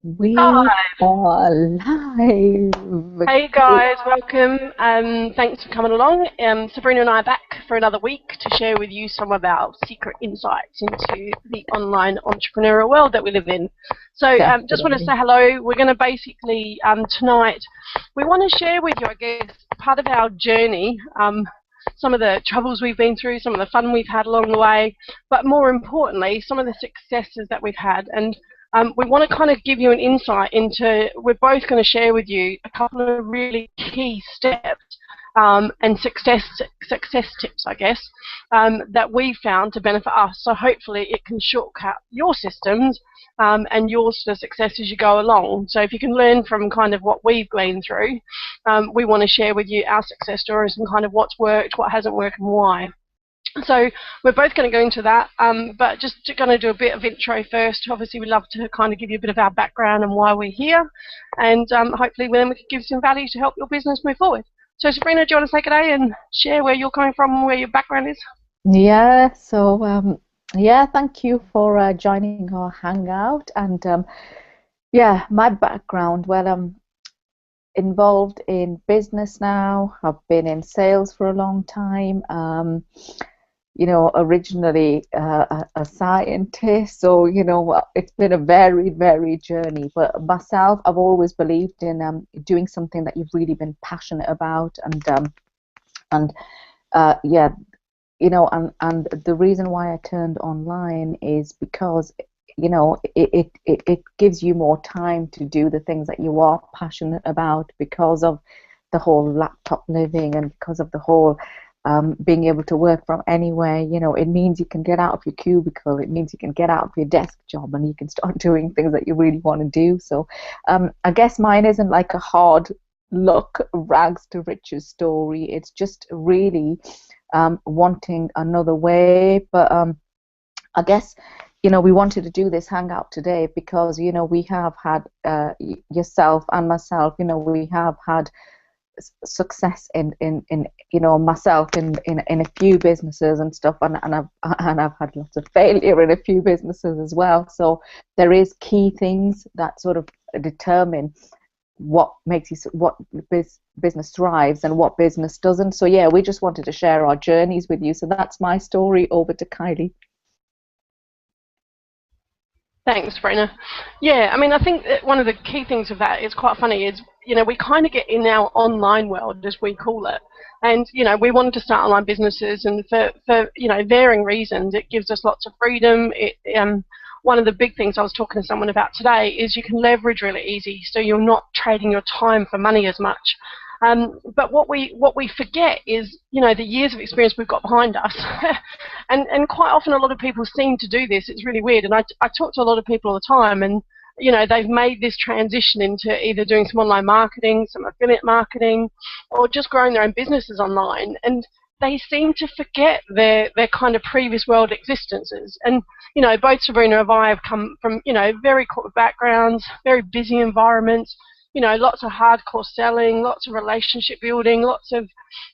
We Hi. are live. Hey guys, welcome. Thanks for coming along. Sabrina and I are back for another week to share with you some of our secret insights into the online entrepreneurial world that we live in. So just want to say Definitely. hello. We're going to basically, tonight, we want to share with you, I guess, part of our journey, some of the troubles we've been through, some of the fun we've had along the way, but more importantly, some of the successes that we've had. And we want to kind of give you an insight into, we're both going to share with you a couple of really key steps and success tips, I guess, that we found to benefit us. So hopefully it can shortcut your systems and your sort of success as you go along. So if you can learn from kind of what we've been through, we want to share with you our success stories and kind of what's worked, what hasn't worked, and why. So we're both going to go into that, but just going to do a bit of intro first. Obviously, we'd love to kind of give you a bit of our background and why we're here, and hopefully then we can give some value to help your business move forward. So Sabrina, do you want to take it away and share where you're coming from and where your background is? Yeah, thank you for joining our hangout. And yeah, my background, well, I'm involved in business now. I've been in sales for a long time. Originally a scientist, so it's been a very, very journey. But myself, I've always believed in doing something that you've really been passionate about, and yeah, and the reason why I turned online is because it gives you more time to do the things that you are passionate about, because of the whole laptop living, and because of the whole being able to work from anywhere. It means you can get out of your cubicle, it means you can get out of your desk job, and you can start doing things that you really want to do. So I guess mine isn't like a hard luck rags to riches story. It's just really wanting another way. But I guess we wanted to do this hangout today because we have had yourself and myself. We have had success in myself in a few businesses and stuff, and I've had lots of failure in a few businesses as well. So there is key things that sort of determine what makes you what business thrives and what business doesn't. So yeah, we just wanted to share our journeys with you. So that's my story. Over to Kylie. Thanks, Sabrina. Yeah, I mean, I think that one of the key things of that is quite funny is, we kind of get in our online world, as we call it. And, we wanted to start online businesses, and for varying reasons, it gives us lots of freedom. One of the big things I was talking to someone about today is you can leverage really easy, so you're not trading your time for money as much. But what we forget is, the years of experience we've got behind us. And quite often a lot of people seem to do this. It's really weird. And I talk to a lot of people all the time, and they've made this transition into either doing some online marketing, some affiliate marketing, or just growing their own businesses online. And they seem to forget their kind of previous world existences. And both Sabrina and I have come from very corporate backgrounds, very busy environments, lots of hardcore selling, lots of relationship building, lots of,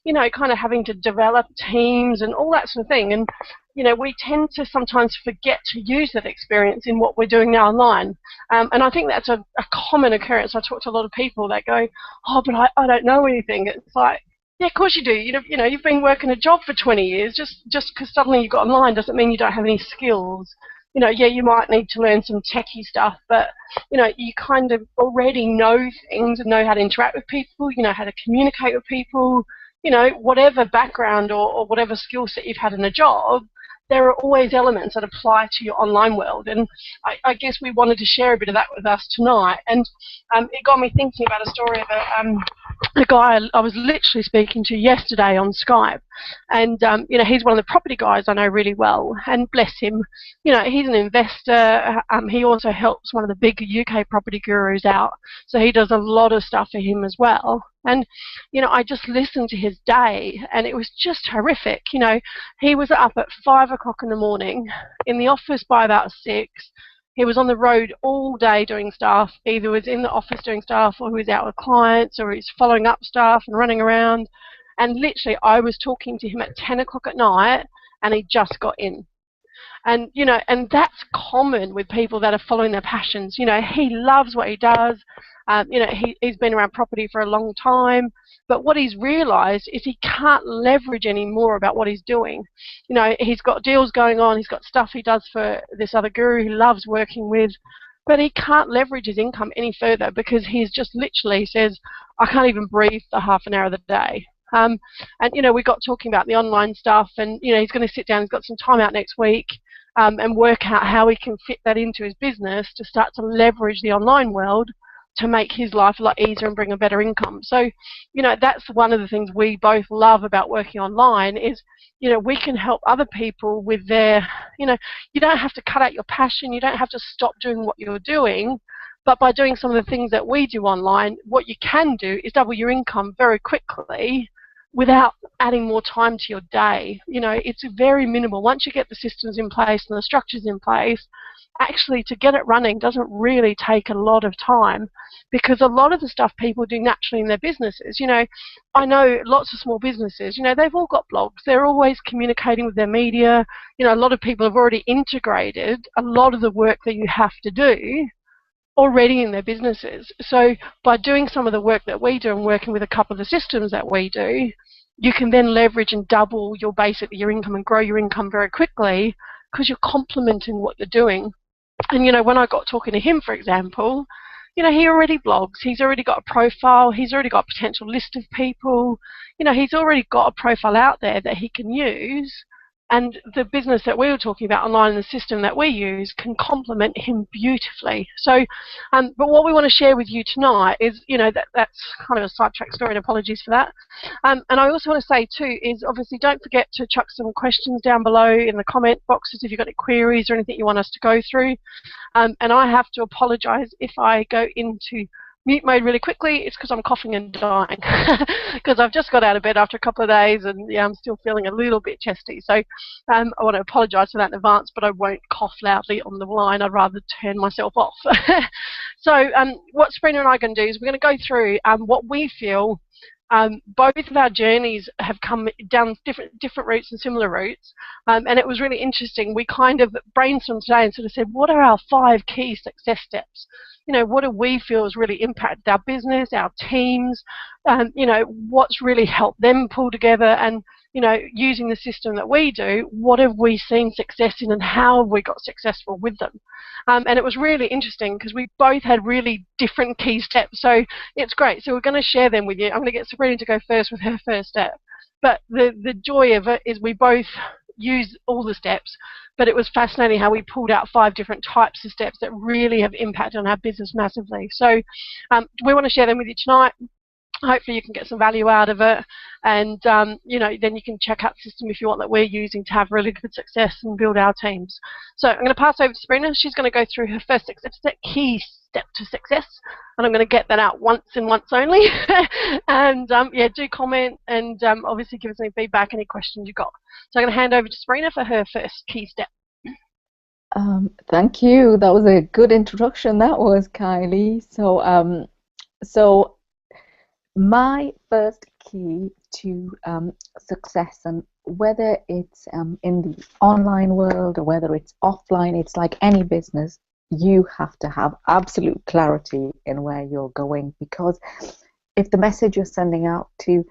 kind of having to develop teams and all that sort of thing. And, we tend to sometimes forget to use that experience in what we're doing now online. And I think that's a common occurrence. I talk to a lot of people that go, oh, but I don't know anything. It's like, yeah, of course you do. You've been working a job for 20 years. Just because suddenly you got online doesn't mean you don't have any skills. Yeah, you might need to learn some techie stuff, but you kind of already know things and know how to interact with people, how to communicate with people, whatever background or whatever skill set you've had in a job, there are always elements that apply to your online world. And I guess we wanted to share a bit of that with us tonight. And it got me thinking about a story of a guy I was literally speaking to yesterday on Skype. And, he's one of the property guys I know really well. And bless him, he's an investor. He also helps one of the big UK property gurus out. So he does a lot of stuff for him as well. And, I just listened to his day, and it was just horrific. He was up at 5 o'clock in the morning, in the office by about 6. He was on the road all day doing stuff. Either was in the office doing stuff, or he was out with clients, or he's following up stuff and running around. And literally, I was talking to him at 10 o'clock at night, and he just got in. And, and that's common with people that are following their passions. He loves what he does. He's been around property for a long time, but what he's realised is he can't leverage any more about what he's doing. He's got deals going on, he's got stuff he does for this other guru he loves working with, but he can't leverage his income any further because he's just literally says, I can't even breathe for half an hour of the day. And we got talking about the online stuff, and he's going to sit down, he's got some time out next week, and work out how he can fit that into his business to start to leverage the online world to make his life a lot easier and bring a better income. So, that's one of the things we both love about working online is, we can help other people with their, you don't have to cut out your passion, you don't have to stop doing what you're doing, but by doing some of the things that we do online, what you can do is double your income very quickly without adding more time to your day. It's very minimal. Once you get the systems in place and the structures in place, actually to get it running doesn't really take a lot of time, because a lot of the stuff people do naturally in their businesses, I know lots of small businesses, they've all got blogs, they're always communicating with their media, a lot of people have already integrated a lot of the work that you have to do already in their businesses. So by doing some of the work that we do and working with a couple of the systems that we do, you can then leverage and double your income and grow your income very quickly because you're complementing what you're doing. And when I got talking to him, for example, he already blogs, he's already got a profile, he's already got a potential list of people, he's already got a profile out there that he can use. And the business that we were talking about online, the system that we use, can complement him beautifully. So, but what we want to share with you tonight is, that's kind of a sidetrack story, and apologies for that. And I also want to say too is, obviously, don't forget to chuck some questions down below in the comment boxes if you've got any queries or anything you want us to go through. And I have to apologise if I go into mute mode really quickly. It's because I'm coughing and dying because I've just got out of bed after a couple of days, and I'm still feeling a little bit chesty. So I want to apologise for that in advance, but I won't cough loudly on the line. I'd rather turn myself off. So what Sabrina and I are going to do is we're going to go through what we feel. Both of our journeys have come down different routes and similar routes, and it was really interesting. We kind of brainstormed today and sort of said, what are our 5 key success steps? What do we feel has really impacted our business, our teams, what's really helped them pull together, and using the system that we do, what have we seen success in and how have we got successful with them? And it was really interesting because we both had really different key steps, so it's great. So we're going to share them with you. I'm going to get Sabrina to go first with her first step, but the joy of it is we both use all the steps, but it was fascinating how we pulled out 5 different types of steps that really have impacted on our business massively. So we want to share them with you tonight. Hopefully you can get some value out of it, and then you can check out the system if you want that we're using to have really good success and build our teams. So I'm going to pass over to Sabrina. She's going to go through her first key step to success, and I'm going to get that out once and once only. And do comment and obviously give us any feedback, any questions you've got. So I'm going to hand over to Sabrina for her first key step. Thank you. That was a good introduction. That was, Kylie. So my first key to success, and whether it's in the online world or whether it's offline, it's like any business, you have to have absolute clarity in where you're going, because if the message you're sending out to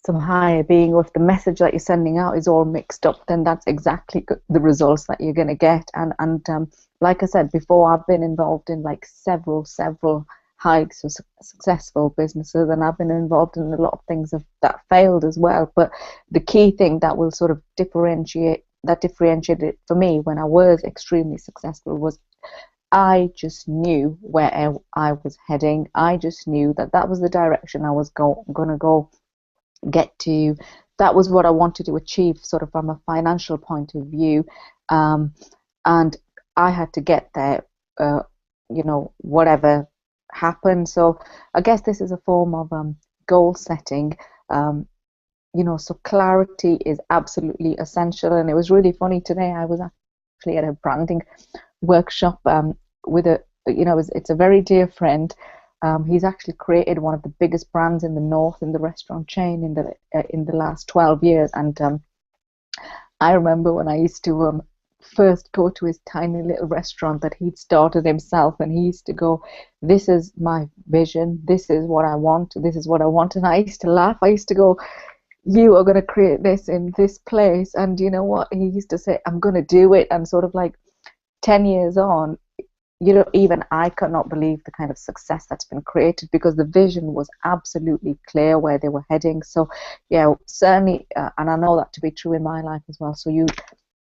some higher being, or if the message that you're sending out is all mixed up, then that's exactly the results that you're going to get. And like I said before, I've been involved in like several highly successful businesses, and I've been involved in a lot of things that failed as well. But the key thing that will sort of differentiated it for me when I was extremely successful was I just knew where I was heading. I just knew that was the direction I was going to go get to. That was what I wanted to achieve, sort of from a financial point of view, and I had to get there, whatever happen. So I guess this is a form of goal setting. So clarity is absolutely essential. And it was really funny today. I was actually at a branding workshop with it's a very dear friend. He's actually created one of the biggest brands in the north in the restaurant chain in the last 12 years. And I remember when I used to first go to his tiny little restaurant that he'd started himself, and he used to go, "This is my vision, this is what I want, this is what I want." And I used to laugh. I used to go, "You are going to create this in this place." And you know what? He used to say, "I'm going to do it." And sort of like 10 years on, even I could not believe the kind of success that's been created, because the vision was absolutely clear where they were heading. So, yeah, certainly, and I know that to be true in my life as well. So you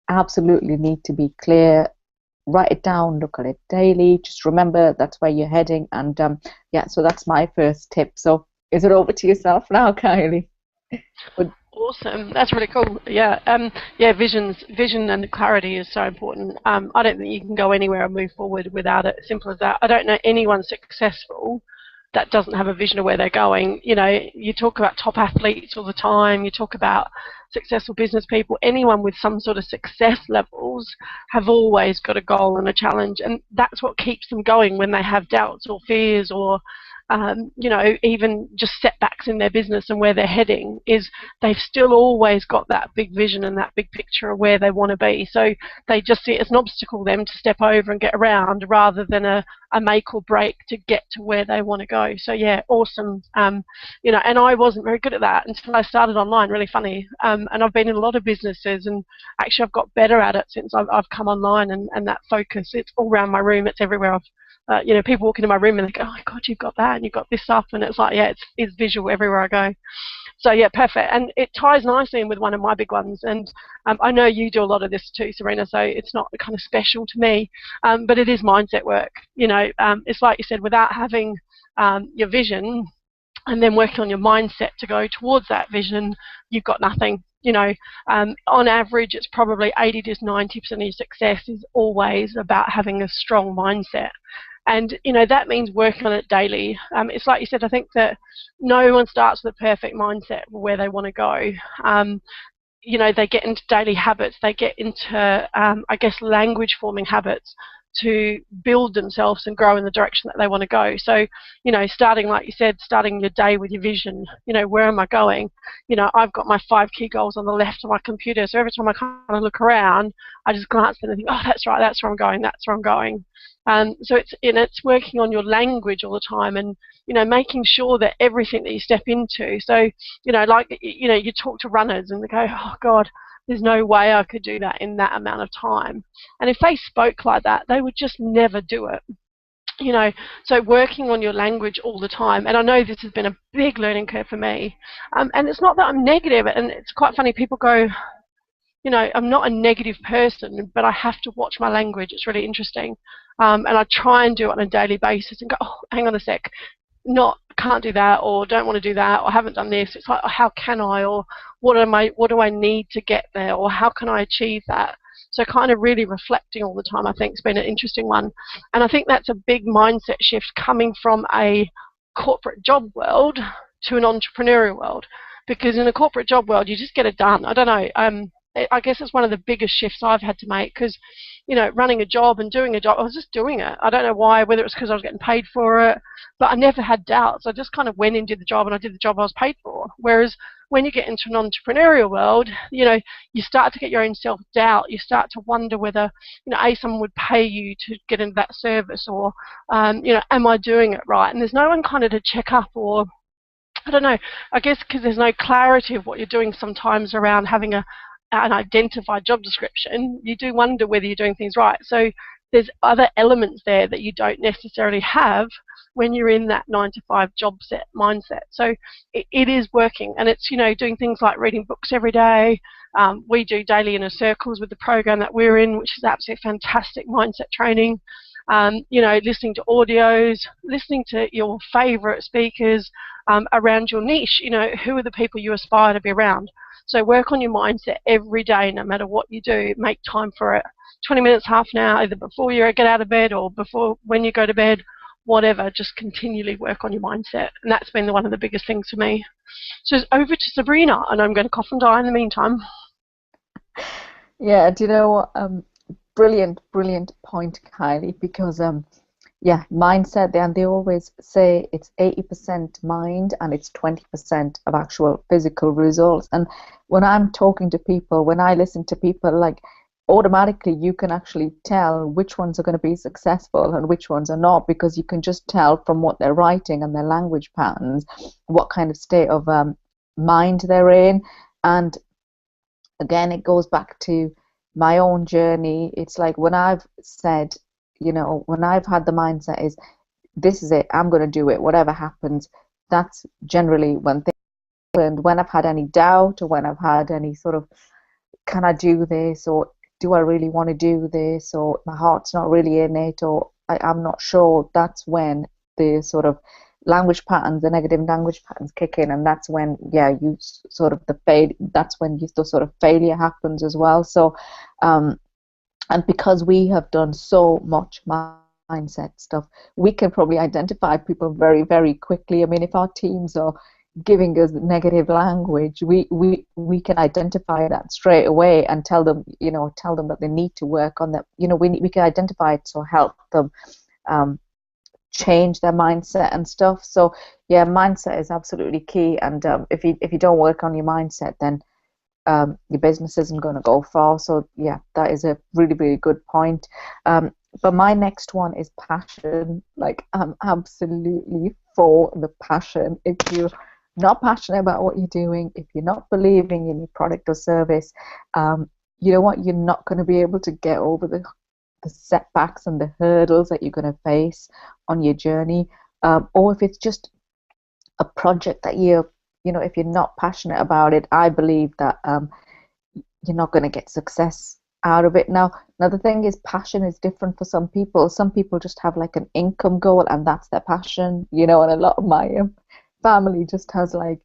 absolutely need to be clear, write it down, look at it daily, just remember that's where you're heading. And yeah, so that's my first tip. So is it over to yourself now, Kylie? Awesome, that's really cool. Yeah, yeah, vision and clarity is so important. I don't think you can go anywhere and move forward without it. Simple as that. I don't know anyone successful that doesn't have a vision of where they're going. You talk about top athletes all the time. You talk about successful business people. Anyone with some sort of success levels have always got a goal and a challenge, and that's what keeps them going when they have doubts or fears or even just setbacks in their business and where they're heading, is they've still always got that big vision and that big picture of where they want to be. So they just see it as an obstacle then to step over and get around, rather than a make or break to get to where they want to go. So yeah, awesome. And I wasn't very good at that until I started online. Really funny. And I've been in a lot of businesses, and actually I've got better at it since I've come online, and that focus, it's all around my room, it's everywhere. People walk into my room and they go, "Oh my God, you've got that and you've got this up," and it's like, yeah, it's visual everywhere I go. So yeah, perfect, and it ties nicely in with one of my big ones. And I know you do a lot of this too, Serena. So it's not kind of special to me, but it is mindset work. It's like you said, without having your vision and then working on your mindset to go towards that vision, you've got nothing. On average, it's probably 80 to 90% of your success is always about having a strong mindset. And, that means working on it daily. It's like you said, I think that no one starts with a perfect mindset where they want to go. They get into daily habits, they get into, language forming habits to build themselves and grow in the direction that they want to go. So, starting, like you said, starting your day with your vision, where am I going? I've got my 5 key goals on the left of my computer. So every time I kind of look around, I just glance at it and think, oh, that's right, that's where I'm going, that's where I'm going. So it's working on your language all the time, and making sure that everything that you step into. So you talk to runners and they go, "Oh God, there's no way I could do that in that amount of time." And if they spoke like that, they would just never do it. So working on your language all the time. And I know this has been a big learning curve for me. And it's not that I'm negative, and it's quite funny. People go, I'm not a negative person, but I have to watch my language. It's really interesting. And I try and do it on a daily basis and go, oh, hang on a sec, can't do that, or don't want to do that, or haven't done this. It's like, oh, how can I, or what do I need to get there, or how can I achieve that? So kind of really reflecting all the time, I think, has been an interesting one. And I think that's a big mindset shift coming from a corporate job world to an entrepreneurial world. Because in a corporate job world, you just get it done. I don't know. I guess it's one of the biggest shifts I've had to make, because, running a job and doing a job, I was just doing it. I don't know why, whether it's because I was getting paid for it, but I never had doubts. I just kind of went and did the job, and I did the job I was paid for. Whereas when you get into an entrepreneurial world, you start to get your own self-doubt. You start to wonder whether, someone would pay you to get into that service, or, am I doing it right? And there's no one kind of to check up, or I don't know, I guess because there's no clarity of what you're doing sometimes around having an identified job description, you do wonder whether you're doing things right. So there's other elements there that you don't necessarily have when you're in that 9-to-5 job set mindset. So it is working, and it's, doing things like reading books every day. We do daily inner circles with the program that we're in, which is absolutely fantastic mindset training. Listening to audios, listening to your favorite speakers around your niche. Who are the people you aspire to be around? So work on your mindset every day, no matter what you do. Make time for it. 20 minutes, half an hour, either before you get out of bed or before when you go to bed, whatever. Just continually work on your mindset. And that's been one of the biggest things for me. So over to Sabrina, and I'm going to cough and die in the meantime. Yeah, do you know what? Brilliant point, Kylie, because yeah, mindset, and they always say it's 80% mind and it's 20% of actual physical results. And when I'm talking to people, when I listen to people, like, automatically you can actually tell which ones are going to be successful and which ones are not, because you can just tell from what they're writing and their language patterns what kind of state of mind they're in. And again, it goes back to my own journey. It's like when I've said, when I've had the mindset is, this is it, I'm going to do it, whatever happens. That's generally when things happen. When I've had any doubt, or when I've had any sort of, can I do this, or do I really want to do this, or my heart's not really in it, or I'm not sure, that's when the sort of language patterns, the negative language patterns kick in, and that's when, yeah, you sort of that's when the sort of failure happens as well. So, and because we have done so much mindset stuff, we can probably identify people very, very quickly. I mean, if our teams are giving us negative language, we can identify that straight away and tell them, tell them that they need to work on that. We can identify it, so help them change their mindset and stuff. So yeah, mindset is absolutely key. And if you don't work on your mindset, then your business isn't going to go far. So yeah, that is a really, really good point. But my next one is passion. Like, I'm absolutely for the passion. If you're not passionate about what you're doing, if you're not believing in your product or service, you know what, you're not going to be able to get over the setbacks and the hurdles that you're going to face on your journey. Or if it's just a project that if you're not passionate about it, I believe that you're not going to get success out of it. Now the thing is, passion is different for some people. Some people just have like an income goal, and that's their passion, and a lot of my family just has like,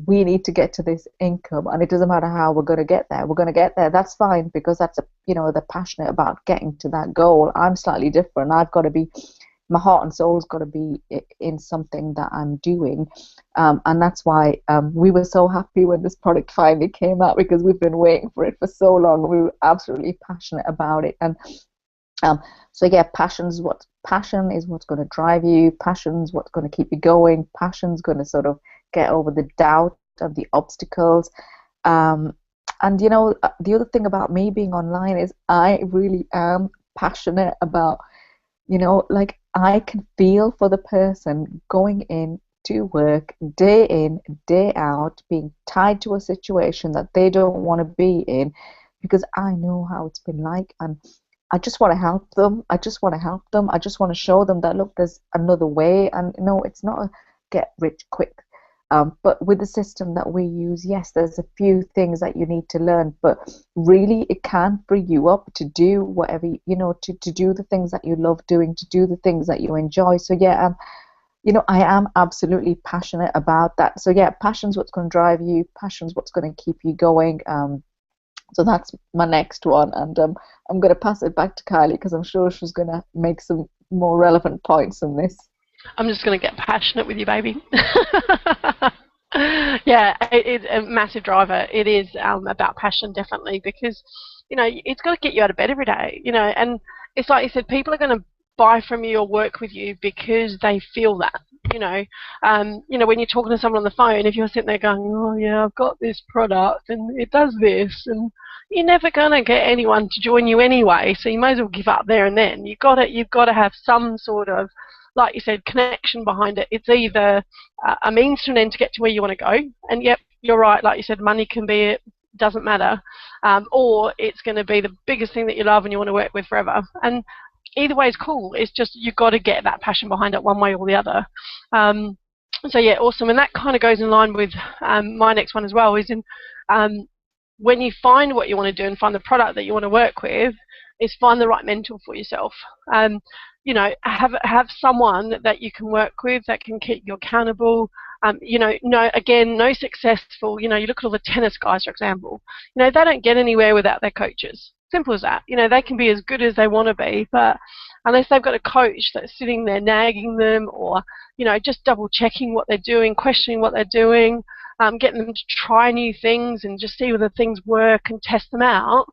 we need to get to this income, and it doesn't matter how we're going to get there. We're going to get there. That's fine, because that's they're passionate about getting to that goal. I'm slightly different. My heart and soul's got to be in something that I'm doing, and that's why we were so happy when this product finally came out, because we've been waiting for it for so long. We were absolutely passionate about it. And so yeah, passion is what's going to drive you. Passion's what's going to keep you going. Passion's going to sort of get over the doubt and the obstacles. And the other thing about me being online is I really am passionate about, like, I can feel for the person going in to work day in, day out, being tied to a situation that they don't want to be in, because I know how it's been like, and I just want to help them. I just want to show them that, look, there's another way, and it's not a get rich quick. But with the system that we use, yes, there's a few things that you need to learn, but really it can free you up to do whatever, to do the things that you love doing, to do the things that you enjoy. So yeah, I am absolutely passionate about that. So yeah, passion's what's going to drive you. Passion's what's going to keep you going. So that's my next one, and I'm going to pass it back to Kylie, because I'm sure she's going to make some more relevant points on this. I'm just going to get passionate with you, baby. Yeah, it's a massive driver. It is about passion, definitely, because, it's got to get you out of bed every day, and it's like you said, people are going to buy from you or work with you because they feel that, when you're talking to someone on the phone, if you're sitting there going, oh yeah, I've got this product and it does this, and you're never going to get anyone to join you anyway, so you may as well give up there and then. You've got to have some sort of, like you said, connection behind it. It's either a means to an end to get to where you want to go, and yep, you're right, like you said, money can be it, doesn't matter, or it's going to be the biggest thing that you love and you want to work with forever. And either way is cool. It's just you've got to get that passion behind it one way or the other. So yeah, awesome. And that kind of goes in line with my next one as well, is in when you find what you want to do and find the product that you want to work with, is find the right mentor for yourself. Have someone that you can work with that can keep you accountable. No successful, you look at all the tennis guys, for example, they don't get anywhere without their coaches. Simple as that. They can be as good as they want to be, but unless they've got a coach that's sitting there nagging them, or, just double checking what they're doing, questioning what they're doing, getting them to try new things and just see whether things work and test them out,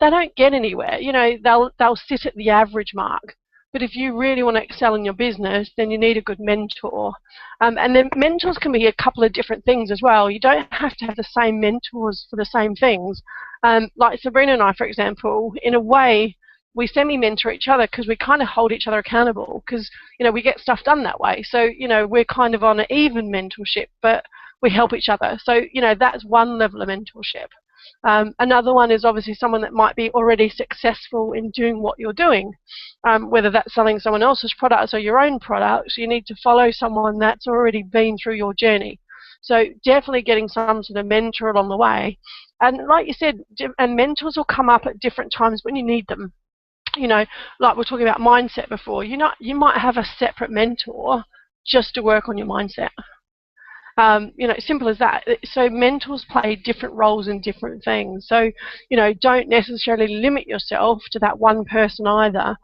they don't get anywhere. They'll sit at the average mark. But if you really want to excel in your business, then you need a good mentor. And then mentors can be a couple of different things as well. You don't have to have the same mentors for the same things. Like Sabrina and I, for example, in a way, we semi-mentor each other because we kind of hold each other accountable because, we get stuff done that way. So, we're kind of on an even mentorship, but we help each other. So, that's one level of mentorship. Another one is obviously someone that might be already successful in doing what you're doing, whether that's selling someone else's products or your own products. You need to follow someone that's already been through your journey. So definitely getting some sort of mentor along the way. And like you said, and mentors will come up at different times when you need them. Like we're talking about mindset before, you might have a separate mentor just to work on your mindset. Simple as that. So mentors play different roles in different things. So, don't necessarily limit yourself to that one person either,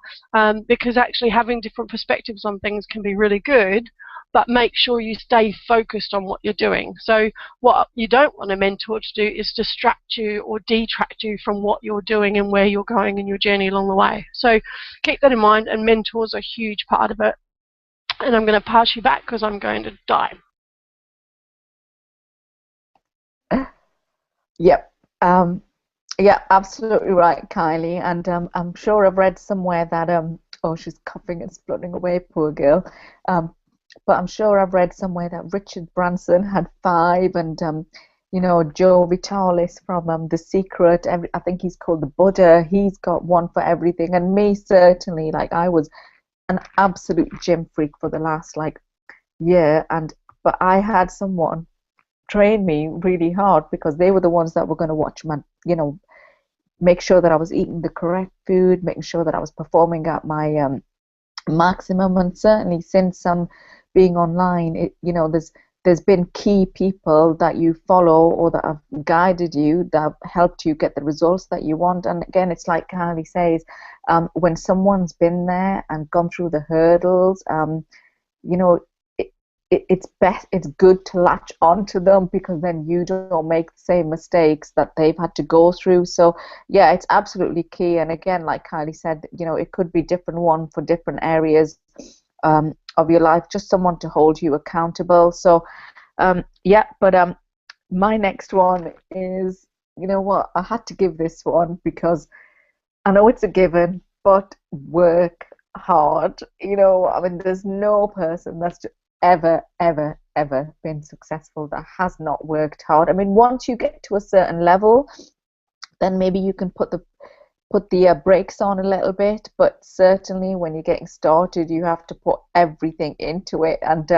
because actually having different perspectives on things can be really good, but make sure you stay focused on what you're doing. So what you don't want a mentor to do is distract you or detract you from what you're doing and where you're going in your journey along the way. So keep that in mind, and mentors are a huge part of it. And I'm going to pass you back because I'm going to die. Yep. Yeah, absolutely right, Kylie. And I'm sure I've read somewhere that oh, she's coughing and spluttering away, poor girl. But I'm sure I've read somewhere that Richard Branson had five, and Joe Vitalis from The Secret. I think he's called the Buddha. He's got one for everything. And me, certainly, like I was an absolute gym freak for the last year, but I had someone train me really hard because they were the ones that were going to watch my, make sure that I was eating the correct food, making sure that I was performing at my maximum. And certainly since being online, there's been key people that you follow or that have guided you, that have helped you get the results that you want. And again, it's like Carly says, when someone's been there and gone through the hurdles, it's good to latch onto them, because then you don't make the same mistakes that they've had to go through. So yeah, it's absolutely key. And again, like Kylie said, it could be different one for different areas of your life, just someone to hold you accountable. So yeah, but my next one is, what, I had to give this one because I know it's a given, but work hard. I mean, there's no person that's ever been successful that has not worked hard. I mean, once you get to a certain level, then maybe you can put the brakes on a little bit, but certainly when you're getting started, you have to put everything into it, and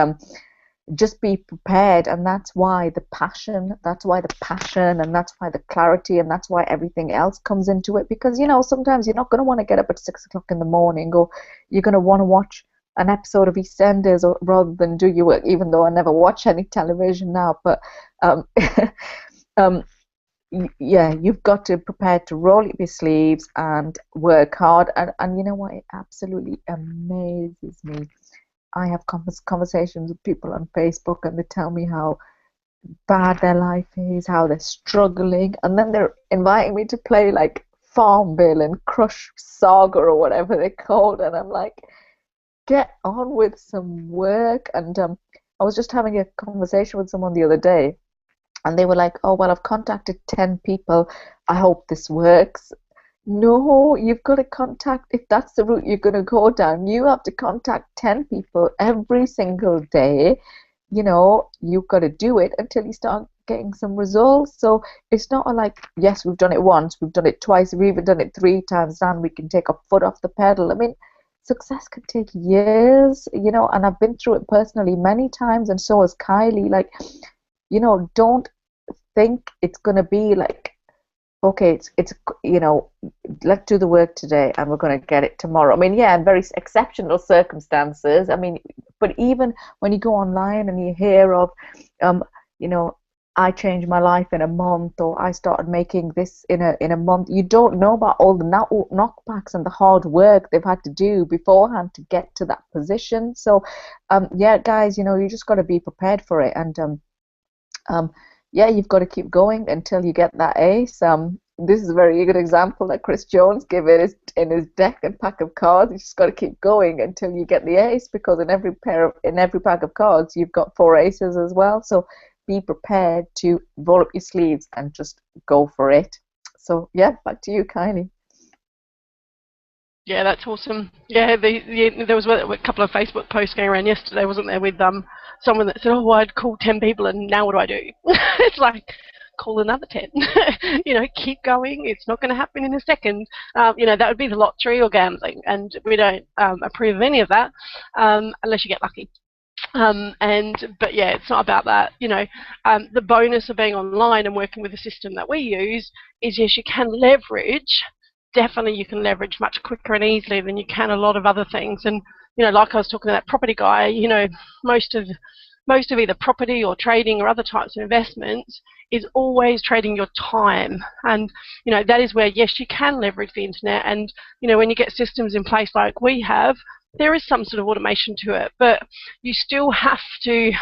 just be prepared. And that's why the passion, and that's why the clarity, and that's why everything else comes into it. Because sometimes you're not going to want to get up at 6 o'clock in the morning, or you're going to want to watch an episode of EastEnders rather than do your work, even though I never watch any television now. But yeah, you've got to prepare to roll up your sleeves and work hard. And you know what? It absolutely amazes me. I have conversations with people on Facebook, and they tell me how bad their life is, how they're struggling, and then they're inviting me to play like Farmville and Crush Saga or whatever they're called, and I'm like, get on with some work. And I was just having a conversation with someone the other day, and they were like, oh, well, I've contacted 10 people. I hope this works. No, you've got to contact, if that's the route you're going to go down, you have to contact 10 people every single day. You've got to do it until you start getting some results. So it's not like, yes, we've done it once, we've done it twice, we've even done it 3 times, and we can take our foot off the pedal. I mean, success can take years, and I've been through it personally many times, and so has Kylie. Like, don't think it's going to be like, okay, it's let's do the work today and we're going to get it tomorrow. I mean, yeah, in very exceptional circumstances. I mean, but even when you go online and you hear of, I changed my life in a month, or I started making this in a month, you don't know about all the knockbacks and the hard work they've had to do beforehand to get to that position. So, yeah, guys, you just got to be prepared for it. And yeah, you've got to keep going until you get that ace. this is a very good example that Chris Jones gave in his deck and pack of cards. You just got to keep going until you get the ace, because in every pack of cards you've got 4 aces as well. So be prepared to roll up your sleeves and just go for it. So yeah, back to you, Kylie. Yeah, that's awesome. Yeah, there was a couple of Facebook posts going around yesterday, wasn't there, with someone that said, "Oh, I'd called 10 people, and now what do I do?" It's like, call another 10. Keep going. It's not going to happen in a second. That would be the lottery or gambling, and we don't approve of any of that unless you get lucky. But yeah, it's not about that. The bonus of being online and working with the system that we use is, yes, you can leverage. Definitely, you can leverage much quicker and easily than you can a lot of other things. And like I was talking to that property guy, most of either property or trading or other types of investments is always trading your time. And that is where, yes, you can leverage the internet. And when you get systems in place like we have, there is some sort of automation to it, but you still have to,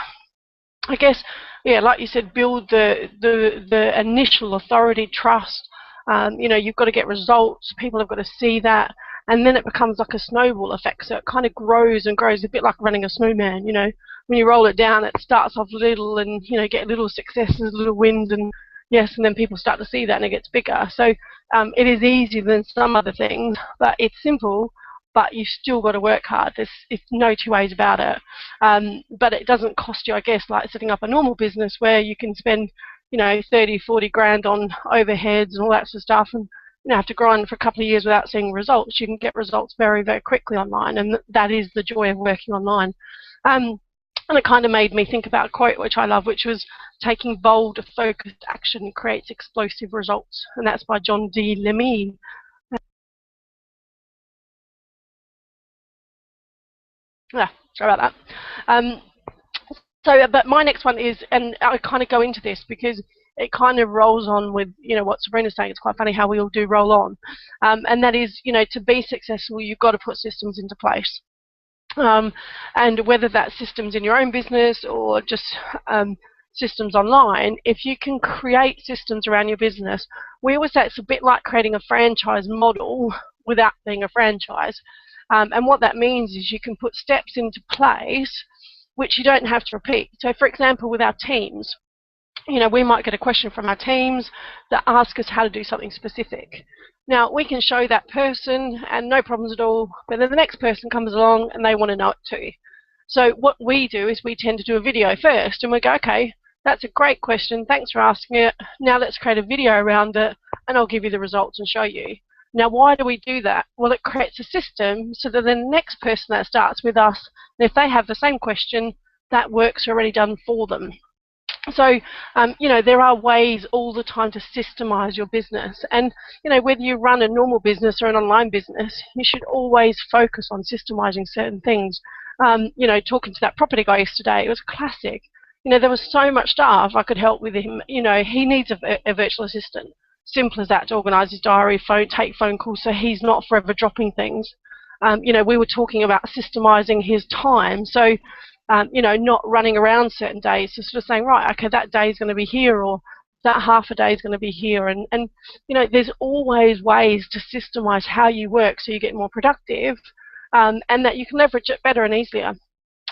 I guess, yeah, like you said, build the initial authority, trust. You've got to get results. People have got to see that, and then it becomes like a snowball effect. So it kind of grows and grows, a bit like running a snowman. When you roll it down, it starts off little, and get little successes, little wins, and yes, and then people start to see that, and it gets bigger. So it is easier than some other things, but it's simple. But you've still got to work hard. There's no two ways about it. But it doesn't cost you, I guess, like setting up a normal business where you can spend 30, 40 grand on overheads and all that sort of stuff, and have to grind for a couple of years without seeing results. You can get results very, very quickly online, and that is the joy of working online. And it kind of made me think about a quote which I love, which was, "Taking bold, focused action creates explosive results," and that's by John D. Lemmy. Yeah, sorry about that. But my next one is, and I kind of go into this because it kind of rolls on with, what Sabrina's saying. It's quite funny how we all do roll on. And that is, to be successful, you've got to put systems into place. And whether that's systems in your own business or just systems online, if you can create systems around your business, we always say it's a bit like creating a franchise model without being a franchise. And what that means is you can put steps into place which you don't have to repeat. So for example, with our teams, we might get a question from our teams that ask us how to do something specific. Now, we can show that person and no problems at all, but then the next person comes along and they want to know it too. So what we do is we tend to do a video first, and we go, okay, that's a great question, thanks for asking it. Now let's create a video around it, and I'll give you the results and show you. Now, why do we do that? Well, it creates a system so that the next person that starts with us, if they have the same question, that work's already done for them. So, there are ways all the time to systemize your business. And, whether you run a normal business or an online business, you should always focus on systemizing certain things. Talking to that property guy yesterday, it was classic. There was so much stuff I could help with him. He needs a virtual assistant. Simple as that, to organise his diary, take phone calls, so he's not forever dropping things. We were talking about systemising his time, so not running around certain days, so sort of saying, right, okay, that day is going to be here, or that half a day is going to be here, and there's always ways to systemise how you work so you get more productive, and that you can leverage it better and easier.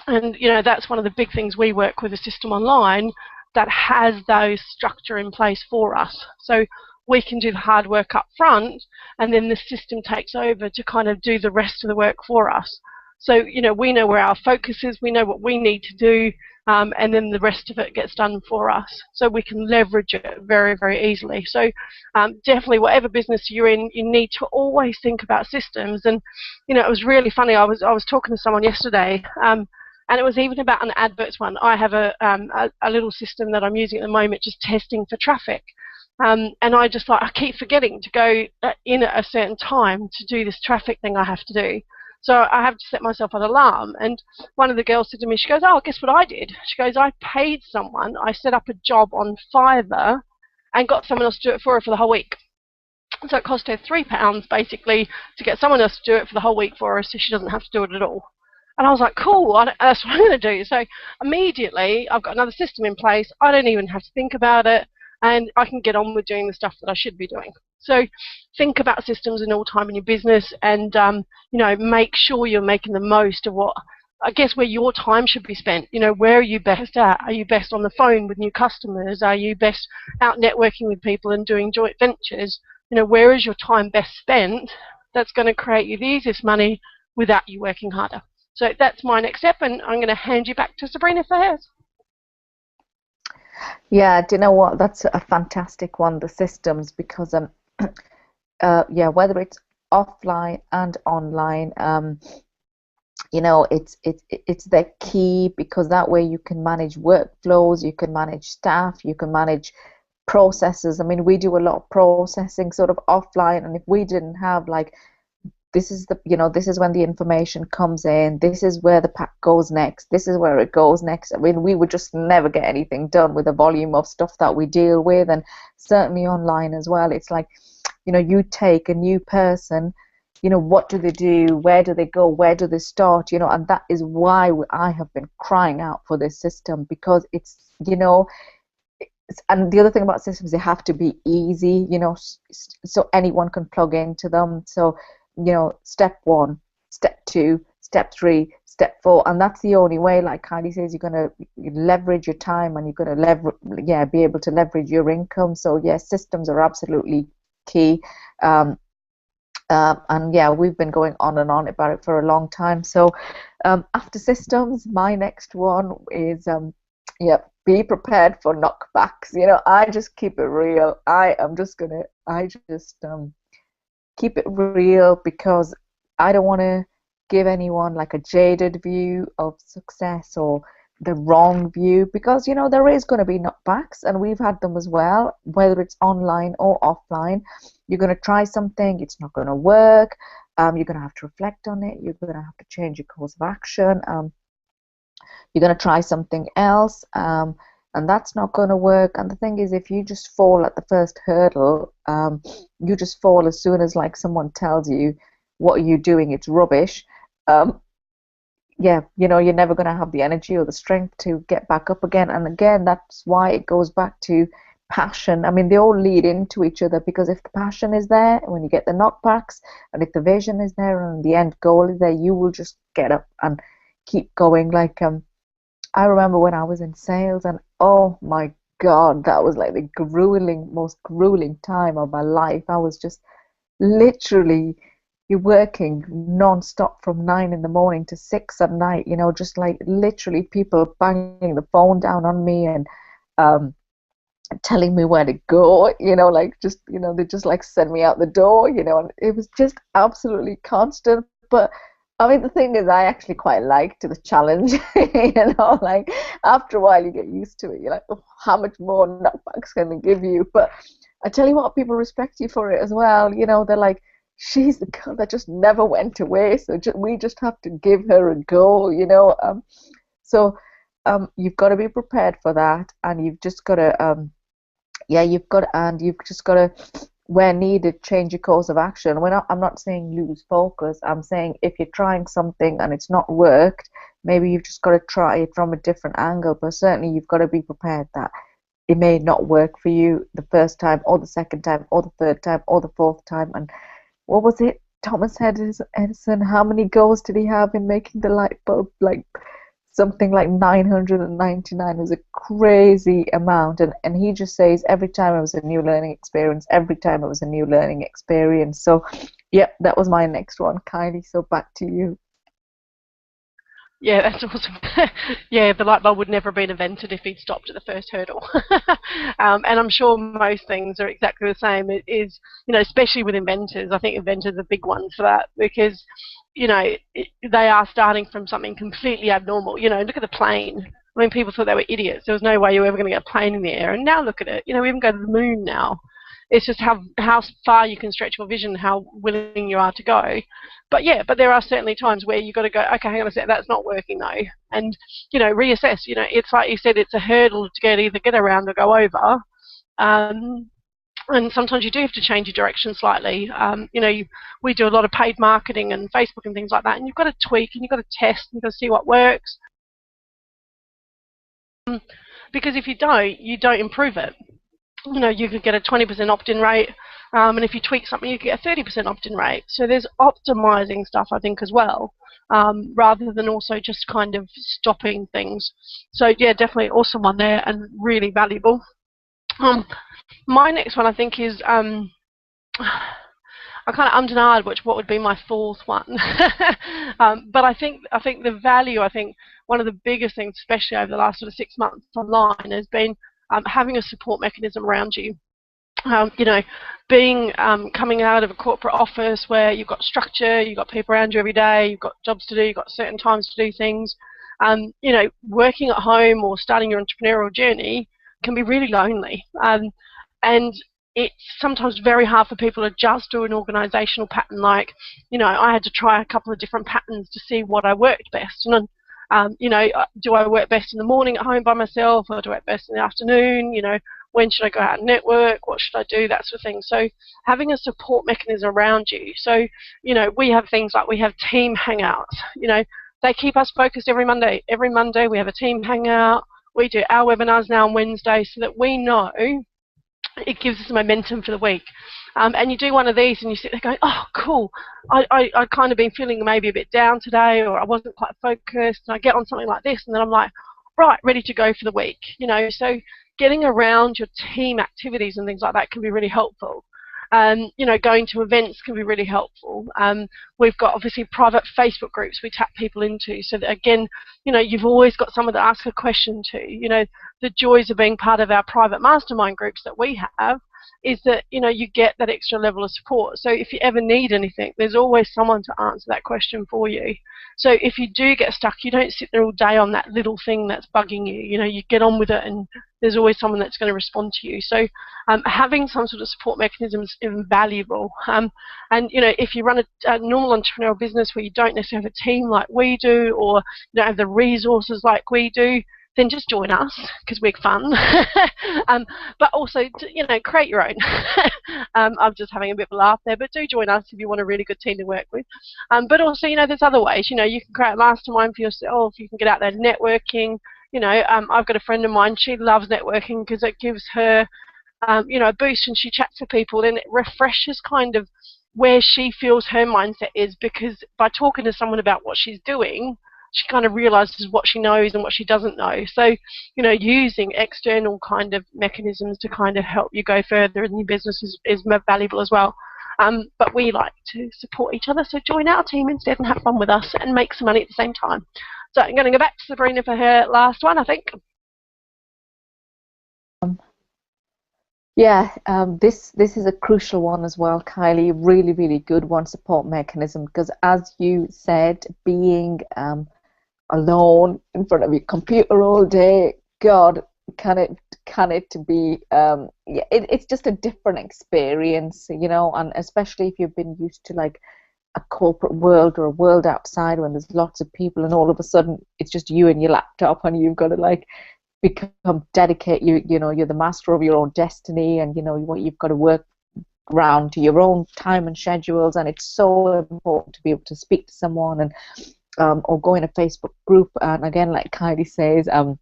And that's one of the big things. We work with a system online that has those structure in place for us. So we can do the hard work up front, and then the system takes over to kind of do the rest of the work for us. So, we know where our focus is, we know what we need to do, and then the rest of it gets done for us. So we can leverage it very, very easily. So definitely, whatever business you're in, you need to always think about systems. And, it was really funny. I was talking to someone yesterday, and it was even about an adverts one. I have a little system that I'm using at the moment, just testing for traffic. And I just I keep forgetting to go in at a certain time to do this traffic thing I have to do. So I have to set myself an alarm. And one of the girls said to me, she goes, "Oh, guess what I did?" She goes, "I paid someone. I set up a job on Fiverr and got someone else to do it for her for the whole week." So it cost her £3 basically to get someone else to do it for the whole week for her, so she doesn't have to do it at all. And I was like, cool, that's what I'm going to do. So immediately I've got another system in place. I don't even have to think about it. and I can get on with doing the stuff that I should be doing. So think about systems in all time in your business, and make sure you're making the most of what, I guess, where your time should be spent. Where are you best at? Are you best on the phone with new customers? Are you best out networking with people and doing joint ventures? Where is your time best spent? That's going to create you the easiest money without you working harder. So that's my next step, and I'm going to hand you back to Sabrina for hers. Yeah, do you know what? That's a fantastic one, the systems, because yeah, whether it's offline and online, it's the key, because that way you can manage workflows, you can manage staff, you can manage processes. I mean, we do a lot of processing sort of offline, and if we didn't have like, this is when the information comes in, this is where the pack goes next, this is where it goes next. I mean, we would just never get anything done with the volume of stuff that we deal with. And certainly online as well, it's like, you take a new person, what do they do, where do they go, where do they start, and that is why I have been crying out for this system, because and the other thing about systems, they have to be easy, so anyone can plug into them. So, step 1, step 2, step 3, step 4, and that's the only way, like Kylie says, you're going to leverage your time, and you're going to be able to leverage your income. So yeah, systems are absolutely key. And yeah, we've been going on and on about it for a long time. So after systems, my next one is be prepared for knockbacks. I just keep it real. I just keep it real, because I don't want to give anyone like a jaded view of success or the wrong view, because there is going to be knockbacks, and we've had them as well, whether it's online or offline. You're going to try something, it's not going to work, you're going to have to reflect on it, you're going to have to change your course of action, you're going to try something else, and that's not going to work. And the thing is, if you just fall at the first hurdle, you just fall as soon as like someone tells you what you're doing, it's rubbish. Yeah, you're never going to have the energy or the strength to get back up again. And again, that's why it goes back to passion. I mean, they all lead into each other, because if the passion is there, when you get the knockbacks, and if the vision is there and the end goal is there, you will just get up and keep going. Like, I remember when I was in sales, and oh my God, that was like the most grueling time of my life. I was just literally, you're working non-stop from 9 in the morning to 6 at night, just like literally people banging the phone down on me, and telling me where to go, like just, they just like send me out the door, and it was just absolutely constant. But I mean, the thing is, I actually quite liked the challenge, like after a while you get used to it. You're like, oh, how much more knockbacks can they give you? But I tell you what, people respect you for it as well. They're like, she's the girl that just never went away, so we just have to give her a go, So you've got to be prepared for that, and you've just got to, you've just got to, where needed, change your course of action. I'm not saying lose focus. I'm saying if you're trying something and it's not worked, maybe you've just got to try it from a different angle. But certainly you've got to be prepared that it may not work for you the first time, or the second time, or the third time, or the fourth time. And what was it? Thomas Edison, how many goals did he have in making the light bulb? Like something like 999 was a crazy amount. And he just says every time it was a new learning experience, every time it was a new learning experience. So, yeah, that was my next one, Kylie. So back to you. Yeah, that's awesome. Yeah, the light bulb would never have been invented if he'd stopped at the first hurdle. And I'm sure most things are exactly the same. It is, especially with inventors. I think inventors are big ones for that, because, they are starting from something completely abnormal. Look at the plane. I mean, people thought they were idiots. There was no way you were ever going to get a plane in the air. And now look at it. We even go to the moon now. It's just how far you can stretch your vision, how willing you are to go. But there are certainly times where you've got to go, okay, hang on a sec, that's not working though. And, reassess. It's like you said, it's a hurdle to either get around or go over. And sometimes you do have to change your direction slightly. We do a lot of paid marketing and Facebook and things like that, and you've got to tweak and you've got to test and you've got to see what works. Because if you don't improve it. you could get a 20% opt-in rate, and if you tweak something, you get a 30% opt-in rate. So there's optimizing stuff, I think, as well, rather than also just kind of stopping things. So yeah, definitely awesome one there and really valuable. My next one, I think, is I kind of ummed and ahed what would be my fourth one. But I think the value, one of the biggest things, especially over the last sort of 6 months online, has been having a support mechanism around you. Being coming out of a corporate office where you've got structure, you've got people around you every day, you've got jobs to do, you've got certain times to do things. Working at home or starting your entrepreneurial journey can be really lonely. And it's sometimes very hard for people to adjust to an organisational pattern. Like, I had to try a couple of different patterns to see what I worked best. And do I work best in the morning at home by myself, or do I work best in the afternoon? When should I go out and network? What should I do? That sort of thing. So having a support mechanism around you. So, we have things like we have team hangouts. They keep us focused every Monday. Every Monday we have a team hangout. We do our webinars now on Wednesday so that we know it gives us momentum for the week. And you do one of these and you sit there going, oh, cool, I kind of been feeling maybe a bit down today, or I wasn't quite focused, and I get on something like this and then I'm like, right, ready to go for the week. So getting around your team activities and things like that can be really helpful. Going to events can be really helpful. We've got obviously private Facebook groups we tap people into, so that again, you've always got someone to ask a question to. The joys of being part of our private mastermind groups that we have is that you get that extra level of support. So if you ever need anything, there's always someone to answer that question for you. So if you do get stuck, you don't sit there all day on that little thing that's bugging you. You get on with it, and there's always someone that's going to respond to you. So having some sort of support mechanism is invaluable. And if you run a normal entrepreneurial business where you don't necessarily have a team like we do, or you don't have the resources like we do, then just join us because we're fun. But also, create your own. I'm just having a bit of a laugh there, but do join us if you want a really good team to work with. But also, there's other ways. You can create a mastermind for yourself. You can get out there networking. I've got a friend of mine. She loves networking because it gives her, a boost, and she chats to people. Then it refreshes kind of where she feels her mindset is, because by talking to someone about what she's doing, she kind of realizes what she knows and what she doesn't know. So, using external kind of mechanisms to kind of help you go further in your business is valuable as well. But we like to support each other, so join our team instead and have fun with us and make some money at the same time. So I'm going to go back to Sabrina for her last one, I think. This is a crucial one as well, Kylie. Really, really good one, support mechanism, because as you said, being alone in front of your computer all day, God, can it be it's just a different experience, and especially if you've been used to like a corporate world or a world outside when there's lots of people, and all of a sudden it's just you and your laptop, and you've got to like become dedicate, you're the master of your own destiny, and you've got to work around to your own time and schedules, and it's so important to be able to speak to someone and or go in a Facebook group. And again, like Kylie says, our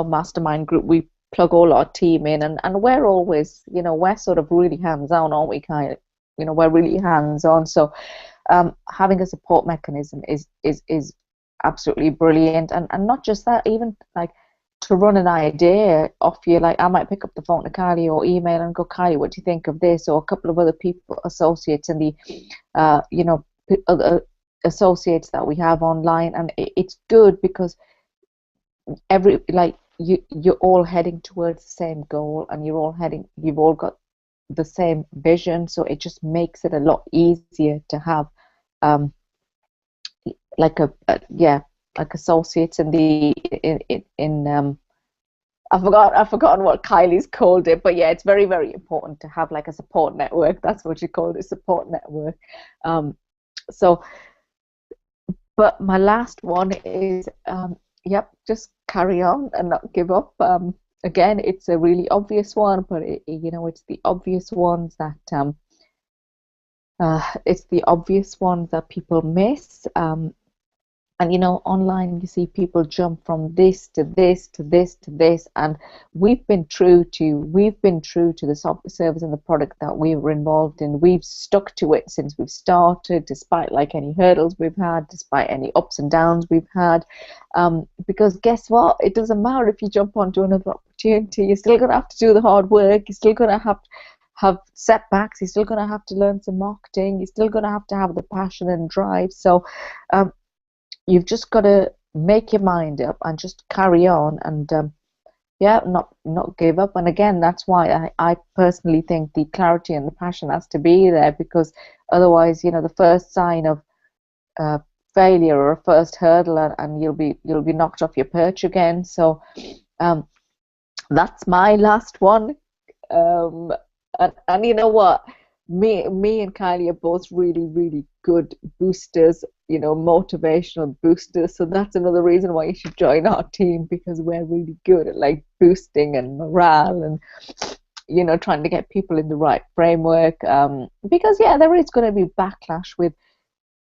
mastermind group, we plug all our team in, and we're always, we're sort of really hands-on, aren't we, Kylie? We're really hands-on. So having a support mechanism is absolutely brilliant. And not just that, even like to run an idea off you, like I might pick up the phone to Kylie or email and go, Kylie, what do you think of this? Or a couple of other people, associates in the, other associates that we have online, and it's good because you're all heading towards the same goal, and you've all got the same vision, so it just makes it a lot easier to have like associates in the in I've forgotten what Kylie's called it, but yeah, it's very, very important to have like a support network. That's what she called it, support network. So, but my last one is, just carry on and not give up. Again, it's a really obvious one, but it's the obvious ones that people miss. And online you see people jump from this to this to this to this, and we've been true to the service and the product that we were involved in. We've stuck to it since we've started, despite like any hurdles we've had, despite any ups and downs we've had. Because guess what? It doesn't matter if you jump onto another opportunity. You're still going to have to do the hard work. You're still going to have setbacks. You're still going to have to learn some marketing. You're still going to have the passion and drive. So you've just got to make your mind up and just carry on, and yeah, not give up. And again, that's why I personally think the clarity and the passion has to be there, because otherwise, the first sign of uh, failure or a first hurdle, and you'll be knocked off your perch again. So um, that's my last one. Um, and you know what? Me and Kylie are both really, really good boosters, motivational boosters. So that's another reason why you should join our team, because we're really good at like boosting and morale and trying to get people in the right framework. Because yeah, there is going to be backlash with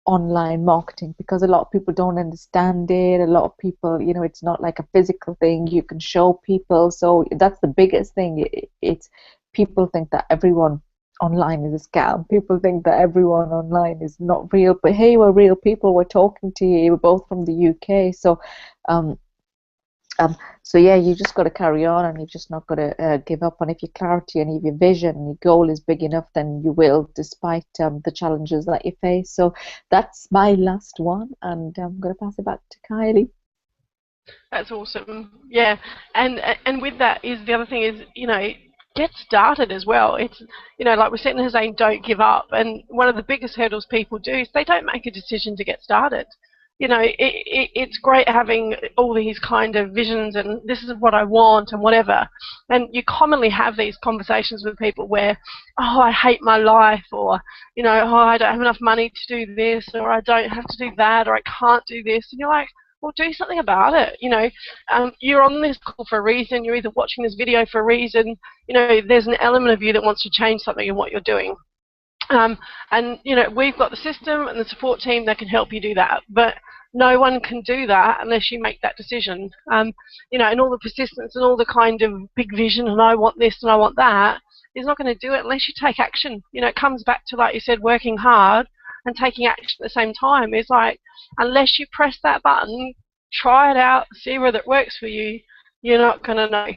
online marketing, because a lot of people don't understand it. A lot of people, it's not like a physical thing you can show people. So that's the biggest thing. It's people think that everyone online is a scam. People think that everyone online is not real. But hey, we're real people. We're talking to you. We're both from the UK. So um, so yeah, you just got to carry on, and you've just not got to give up. And if your clarity and if your vision and your goal is big enough, then you will, despite the challenges that you face. So that's my last one, and I'm going to pass it back to Kylie. That's awesome. Yeah, and with that is the other thing is get started as well. It's like we're sitting here saying don't give up, and one of the biggest hurdles people do is they don't make a decision to get started. It's great having all these kind of visions and this is what I want and whatever, and you commonly have these conversations with people where, oh, I hate my life, or oh, I don't have enough money to do this, or I don't have to do that, or I can't do this, and you're like, well, do something about it. You're on this call for a reason. You're either watching this video for a reason. There's an element of you that wants to change something in what you're doing. And we've got the system and the support team that can help you do that. But no one can do that unless you make that decision. And all the persistence and all the kind of big vision and I want this and I want that is not going to do it unless you take action. It comes back to, like you said, working hard and taking action at the same time. It's like, unless you press that button, try it out, see whether it works for you, you're not going to know.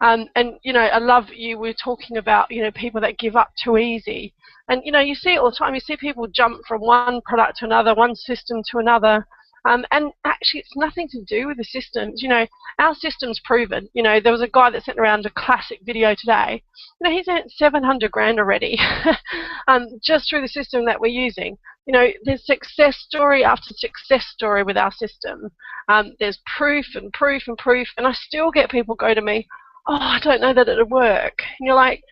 And I love you were talking about, people that give up too easy. And, you see it all the time. You see people jump from one product to another, one system to another. And actually, it's nothing to do with the systems. Our system's proven. There was a guy that sent around a classic video today. He's earned 700 grand already, just through the system that we're using. There's success story after success story with our system. There's proof and proof and proof, and I still get people go to me, oh, I don't know that it'll work. And you're like,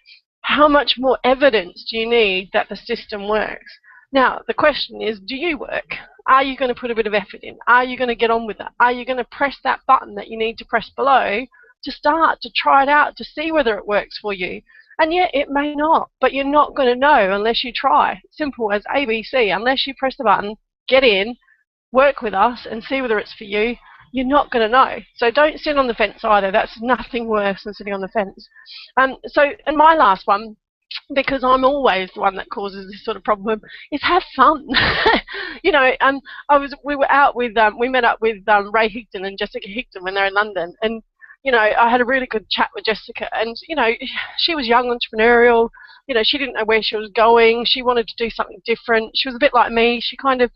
how much more evidence do you need that the system works? Now, the question is, do you work? Are you going to put a bit of effort in? Are you going to get on with it? Are you going to press that button that you need to press below to start, to try it out, to see whether it works for you? And yet it may not, but you're not going to know unless you try. Simple as ABC. Unless you press the button, get in, work with us and see whether it's for you, you're not going to know. So don't sit on the fence either. That's nothing worse than sitting on the fence. And my last one, because I'm always the one that causes this sort of problem, is have fun. We met up with Ray Higdon and Jessica Higdon when they're in London, and I had a really good chat with Jessica, and she was young, entrepreneurial. She didn't know where she was going. She wanted to do something different. She was a bit like me. She kind of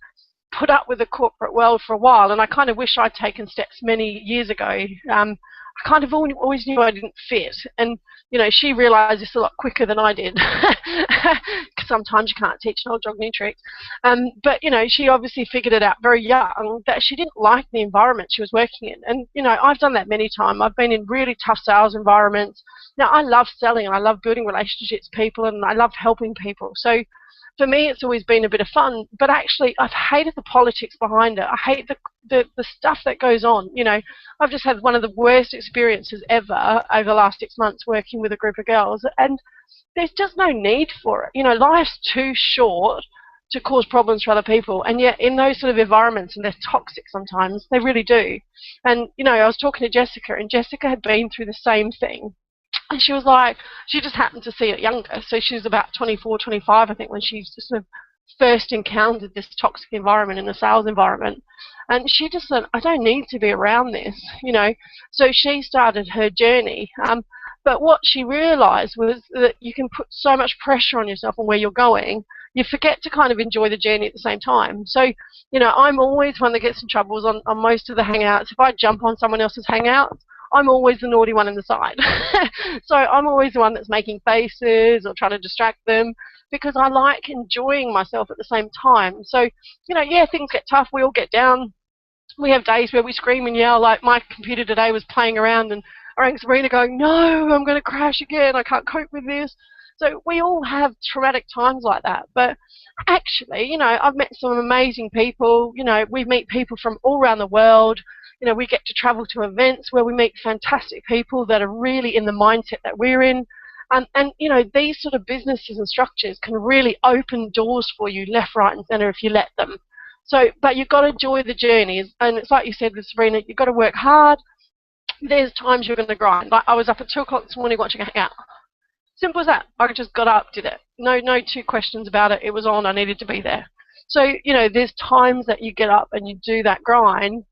put up with the corporate world for a while, and I kind of wish I'd taken steps many years ago. I kind of always knew I didn't fit, and she realised this a lot quicker than I did. Sometimes you can't teach an old dog new tricks, but she obviously figured it out very young that she didn't like the environment she was working in, and I've done that many times. I've been in really tough sales environments. Now I love selling and I love building relationships with people and I love helping people. So for me, it's always been a bit of fun, but actually I've hated the politics behind it. I hate the stuff that goes on. I've just had one of the worst experiences ever over the last 6 months working with a group of girls, and there's just no need for it. Life's too short to cause problems for other people. And yet in those sort of environments, and they're toxic sometimes, they really do. And, you know, I was talking to Jessica, and Jessica had been through the same thing. And she was like, she just happened to see it younger. So she was about 24, 25, I think, when she sort of first encountered this toxic environment in a sales environment. And she just said, I don't need to be around this, you know. So she started her journey. But what she realised was that you can put so much pressure on yourself on where you're going, you forget to kind of enjoy the journey at the same time. So, you know, I'm always one that gets in troubles on most of the Hangouts. If I jump on someone else's Hangouts, I'm always the naughty one in the side. So I'm always the one that's making faces or trying to distract them, because I like enjoying myself at the same time. So, you know, yeah, things get tough. We all get down. We have days where we scream and yell. Like my computer today was playing around, and I rang Sabrina going, no, I'm going to crash again. I can't cope with this. So we all have traumatic times like that. But actually, you know, I've met some amazing people. You know, we meet people from all around the world. You know, we get to travel to events where we meet fantastic people that are really in the mindset that we're in. And you know, these sort of businesses and structures can really open doors for you left, right, and centre if you let them. So, but you've got to enjoy the journey. And it's like you said with Sabrina, you've got to work hard. There's times you're going to grind. Like I was up at 2 o'clock this morning watching a Hangout. Simple as that. I just got up, did it. No two questions about it. It was on. I needed to be there. So, you know, there's times that you get up and you do that grind.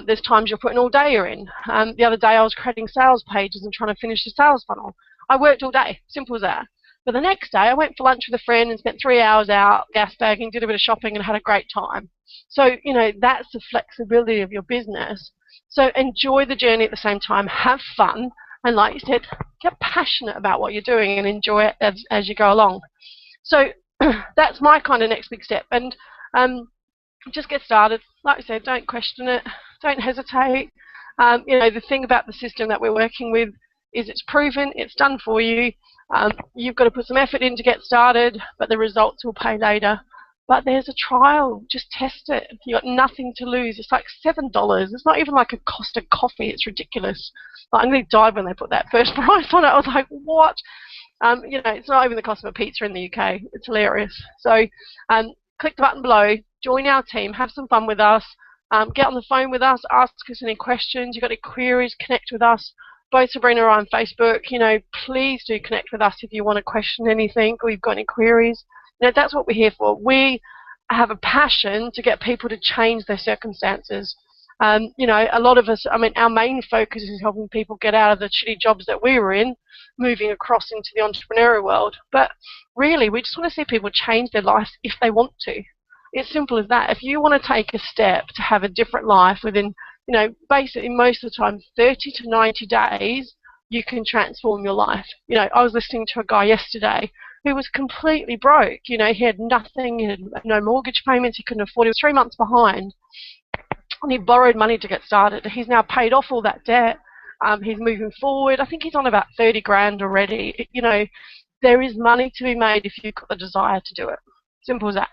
There's times you're putting all day in. The other day I was creating sales pages and trying to finish the sales funnel. I worked all day. Simple as that. But the next day I went for lunch with a friend and spent 3 hours out gas bagging, did a bit of shopping, and had a great time. So, you know, that's the flexibility of your business. So enjoy the journey at the same time. Have fun. And like you said, get passionate about what you're doing and enjoy it as you go along. So that's my kind of next big step. And just get started. Like I said, don't question it. Don't hesitate. You know, the thing about the system that we're working with is it's proven, it's done for you. You've got to put some effort in to get started, but the results will pay later. But there's a trial. Just test it. You've got nothing to lose. It's like $7. It's not even like a cost of coffee. It's ridiculous. Like, I nearly died when they put that first price on it. I was like, what? You know, it's not even the cost of a pizza in the UK. It's hilarious. So click the button below. Join our team. Have some fun with us. Get on the phone with us. Ask us any questions. You've got any queries, connect with us. Both Sabrina and I on Facebook. You know, please do connect with us if you want to question anything or you've got any queries. You know, that's what we're here for. We have a passion to get people to change their circumstances. You know, a lot of us, I mean, our main focus is helping people get out of the shitty jobs that we were in, moving across into the entrepreneurial world. But really, we just want to see people change their lives if they want to. It's simple as that. If you want to take a step to have a different life within, you know, basically most of the time, 30 to 90 days, you can transform your life. You know, I was listening to a guy yesterday who was completely broke. You know, he had nothing, he had no mortgage payments, he couldn't afford, he was 3 months behind. And he borrowed money to get started. He's now paid off all that debt. He's moving forward. I think he's on about 30 grand already. You know, there is money to be made if you've got the desire to do it. Simple as that.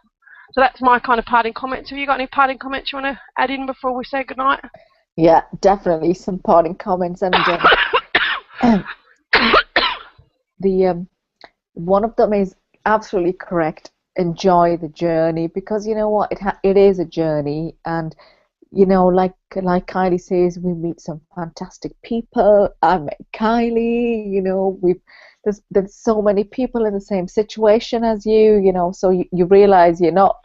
So that's my kind of parting comments. Have you got any parting comments you want to add in before we say goodnight? Yeah, definitely some parting comments. And the one of them is absolutely correct. Enjoy the journey, because you know what, it is a journey. And you know, like Kylie says, we meet some fantastic people. I met Kylie. You know, there's so many people in the same situation as you. You know, so you realize you're not,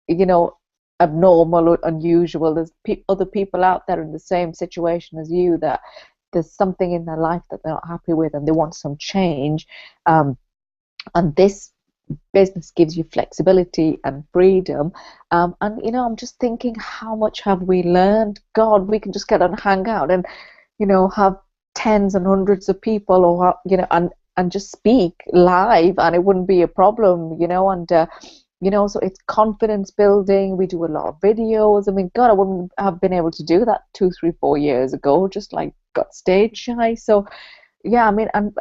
you know, abnormal or unusual. There's other people out there in the same situation as you, that there's something in their life that they're not happy with and they want some change. And this business gives you flexibility and freedom. And you know, I'm just thinking, how much have we learned? God, we can just get on Hangout and, you know, have tens and hundreds of people, or you know, and just speak live, and it wouldn't be a problem, you know. And you know, so it's confidence building. We do a lot of videos. I mean, God, I wouldn't have been able to do that 2, 3, 4 years ago. Just like got stage shy. So yeah, I mean, and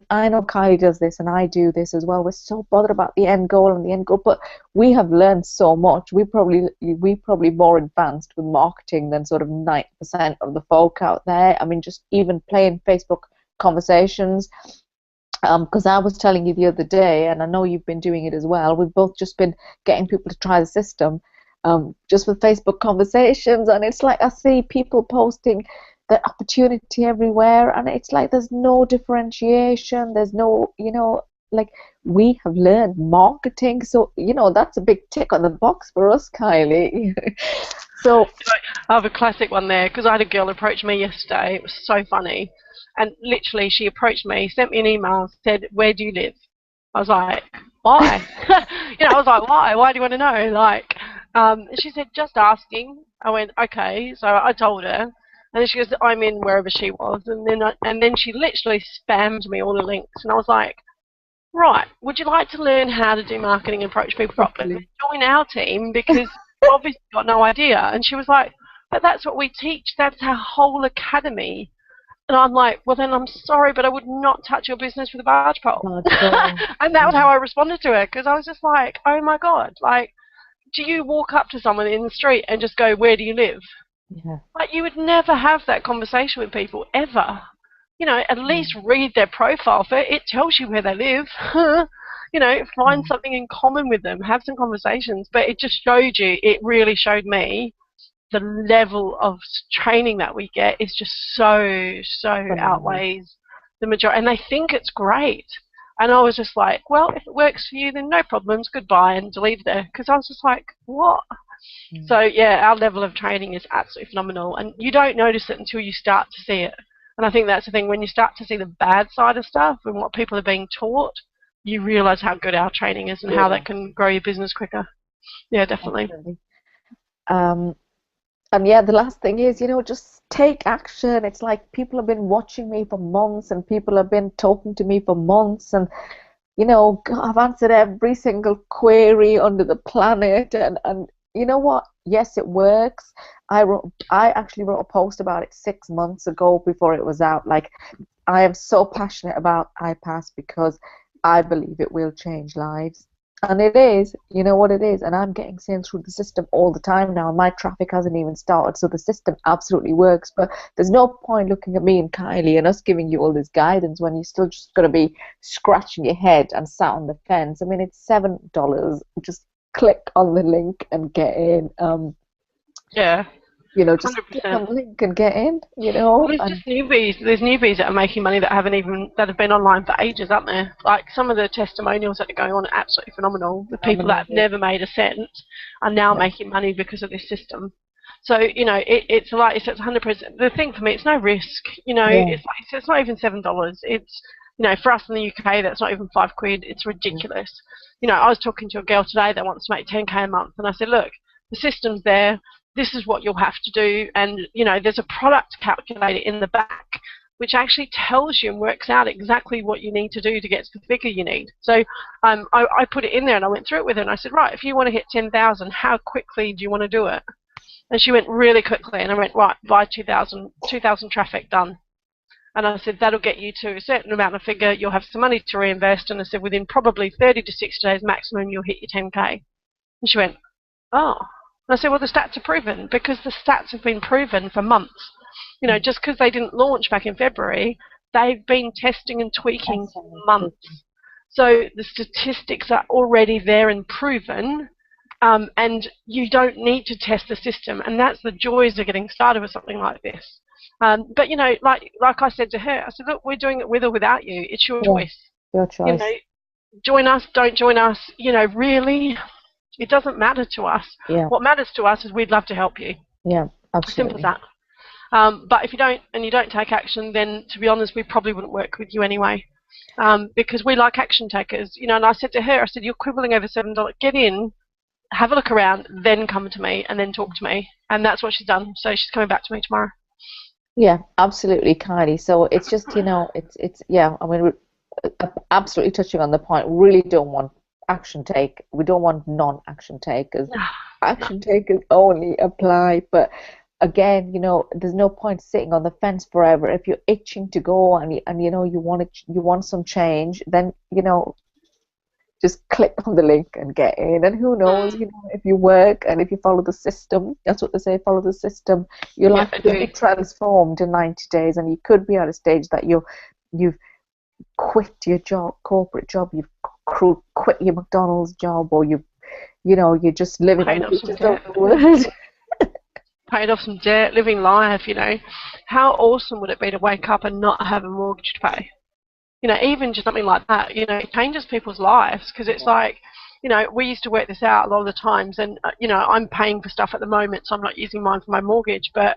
I know Kylie does this, and I do this as well. We're so bothered about the end goal, but we have learned so much. We probably more advanced with marketing than sort of 90% of the folk out there. I mean, just even playing Facebook conversations. Because I was telling you the other day, and I know you've been doing it as well, we've both just been getting people to try the system, just with Facebook conversations, and it's like I see people posting the opportunity everywhere, and it's like there's no differentiation, there's no, like we have learned marketing, so that's a big tick on the box for us, Kylie. So I have a classic one there because I had a girl approach me yesterday. It was so funny. And literally, she approached me, sent me an email, said, "Where do you live?" I was like, "Why?" I was like, "Why? Why do you want to know?" Like, she said, "Just asking." I went, "Okay." So I told her, and then she goes, "I'm in wherever she was," and then she literally spammed me all the links, and I was like, "Right, would you like to learn how to do marketing and approach people properly? Join our team because you've obviously got no idea." And she was like, "But that's what we teach. That's our whole academy." And I'm like, "Well, then I'm sorry, but I would not touch your business with a barge pole." And that was how I responded to her, because I was just like, "Oh my God, like, do you walk up to someone in the street and just go, 'Where do you live?' Yeah. Like, you would never have that conversation with people, ever. At least read their profile. It tells you where they live. Find something in common with them, have some conversations. But it just showed you, it really showed me the level of training that we get is just so outweighs the majority, and they think it's great. And I was just like, well, if it works for you, then no problems, goodbye, and deleted it, because I was just like, what? So yeah, our level of training is absolutely phenomenal, and you don't notice it until you start to see it. And I think that's the thing, when you start to see the bad side of stuff and what people are being taught, you realize how good our training is and how that can grow your business quicker. Yeah, definitely. And yeah, the last thing is, just take action. It's like people have been watching me for months, and people have been talking to me for months, and I've answered every single query under the planet, and you know what? Yes, it works. I actually wrote a post about it 6 months ago before it was out. Like, I am so passionate about iPass because I believe it will change lives. And it is, you know what it is, and I'm getting sales through the system all the time now, and my traffic hasn't even started, so the system absolutely works. But there's no point looking at me and Kylie and us giving you all this guidance when you're still just going to be scratching your head and sat on the fence. I mean, it's $7. Just click on the link and get in. Yeah. Just 100%. click on the link and get in, Well, there's just newbies. There's newbies that are making money that have been online for ages, aren't there? Like, some of the testimonials that are going on are absolutely phenomenal. The people that have never made a cent are now making money because of this system. So it's like it's 100%. The thing for me, it's no risk. It's not even $7. It's for us in the UK, that's not even £5. It's ridiculous. I was talking to a girl today that wants to make 10K a month, and I said, look, the system's there. This is what you'll have to do, and there's a product calculator in the back which actually tells you and works out exactly what you need to do to get to the figure you need. So I put it in there and I went through it with her, and I said, right, if you want to hit 10,000, how quickly do you want to do it? And she went, really quickly. And I went, right, buy 2,000 traffic, done. And I said, that'll get you to a certain amount of figure, you'll have some money to reinvest, and I said, within probably 30 to 60 days maximum, you'll hit your 10K. And she went, oh. And I said, well, the stats are proven, because the stats have been proven for months. Just because they didn't launch back in February, they've been testing and tweaking for months. So the statistics are already there and proven, and you don't need to test the system. And that's the joys of getting started with something like this. But like I said to her, I said, look, we're doing it with or without you. It's your choice. Your choice. Join us, don't join us. Really. It doesn't matter to us. Yeah. What matters to us is we'd love to help you. Yeah, absolutely. Simple as that. But if you don't, and you don't take action, then to be honest, we probably wouldn't work with you anyway. Because we like action takers. And I said to her, I said, you're quibbling over $7. Get in, have a look around, then come to me, and then talk to me. And that's what she's done. So she's coming back to me tomorrow. Yeah, absolutely, Kylie. So it's just, it's yeah, I mean, we're absolutely touching on the point. We really don't want action take. We don't want non-action takers. Action takers only apply. But again, there's no point sitting on the fence forever. If you're itching to go and you want some change, then just click on the link and get in. And who knows, if you work and if you follow the system, that's what they say, follow the system, your life could be transformed in 90 days, and you could be at a stage that you've quit your job, corporate job, you've quit your McDonald's job, or you're just living on paid the off some edges of debt. the world. Paid off some debt, living life, How awesome would it be to wake up and not have a mortgage to pay? Even just something like that, it changes people's lives because it's like, we used to work this out a lot of the times and, I'm paying for stuff at the moment, so I'm not using mine for my mortgage. But,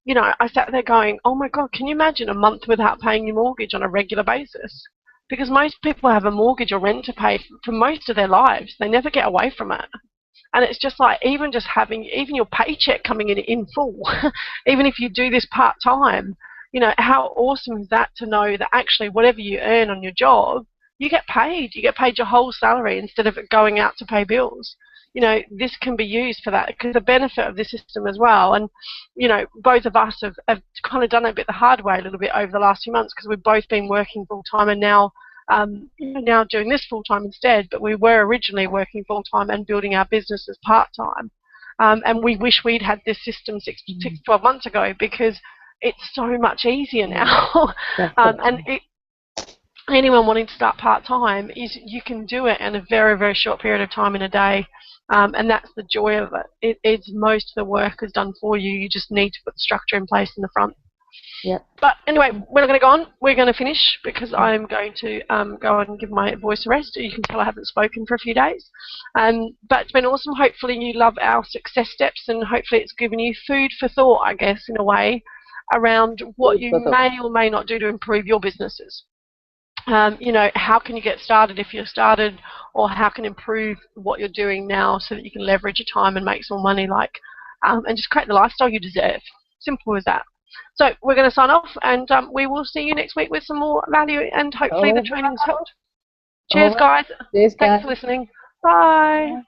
I sat there going, oh my God, can you imagine a month without paying your mortgage on a regular basis? Because most people have a mortgage or rent to pay for most of their lives. They never get away from it. And it's just like, even just having, even your paycheck coming in full, even if you do this part-time, how awesome is that to know that actually whatever you earn on your job, you get paid. You get paid your whole salary instead of it going out to pay bills. This can be used for that because the benefit of this system as well. And, both of us have kind of done it a bit the hard way a little bit over the last few months because we've both been working full-time and now doing this full-time instead. But we were originally working full-time and building our business as part-time. And we wish we'd had this system 12 months ago because it's so much easier now. And anyone wanting to start part-time, you can do it in a very, very short period of time in a day. And that's the joy of it. It's most of the work is done for you. You just need to put the structure in place in the front. Yep. But anyway, we're not going to go on. We're going to finish because I'm going to go and give my voice a rest. You can tell I haven't spoken for a few days. But it's been awesome. Hopefully you love our success steps and hopefully it's given you food for thought, I guess, in a way, around what you may or may not do to improve your businesses. How can you get started if you're started, or how can you improve what you're doing now so that you can leverage your time and make some money, and just create the lifestyle you deserve. Simple as that. So we're going to sign off, and we will see you next week with some more value, and hopefully the training's helped. Cheers, guys. Cheers, guys. Thanks for listening. Bye.